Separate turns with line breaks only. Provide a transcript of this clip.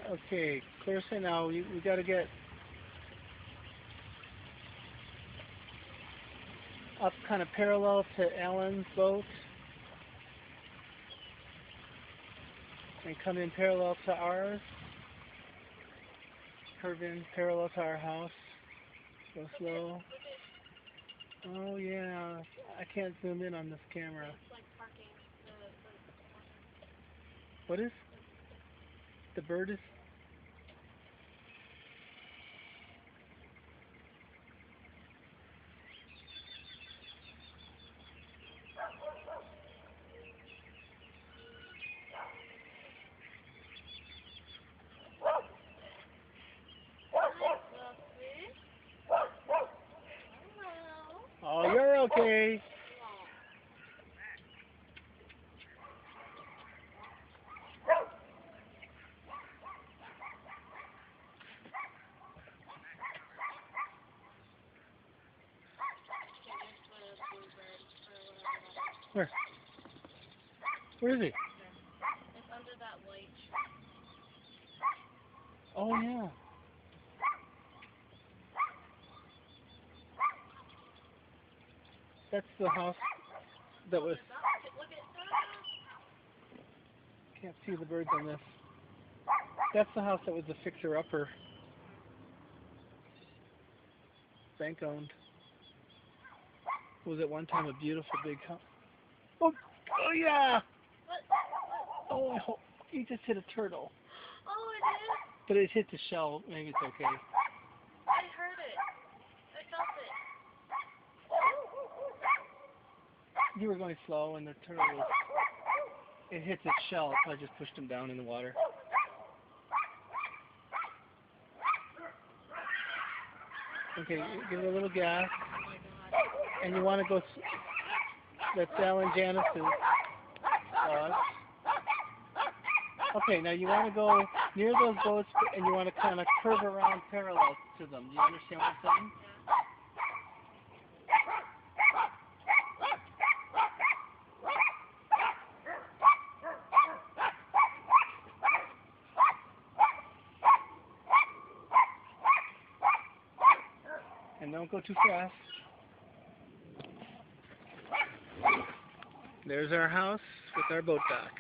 Okay, Clarissa, now we got to get up kind of parallel to Alan's boat and come in parallel to ours. Curve in parallel to our house. Go slow. Oh yeah, I can't zoom in on this camera. What is? The bird is? Oh, you're okay. Where? Where is he?
It's under that light.
Oh yeah. That's the house that was.
Look at
Can't see the birds on this. That's the house that was the fixer-upper. Bank owned. Was at one time a beautiful big house. Oh, oh yeah. Oh, I hope you just hit a turtle.
Oh, it is?
But it hit the shell. Maybe it's okay.
I heard it. I felt it.
You were going slow, and the turtle was. It hits its shell, so I just pushed him down in the water. Okay, give it a little gas.
Oh my god.
And you want to go. That's Alan Janice's dog. Okay, now you want to go near those boats, and you want to kind of curve around parallel to them. Do you understand what I'm saying? And don't go too fast. There's our house with our boat dock.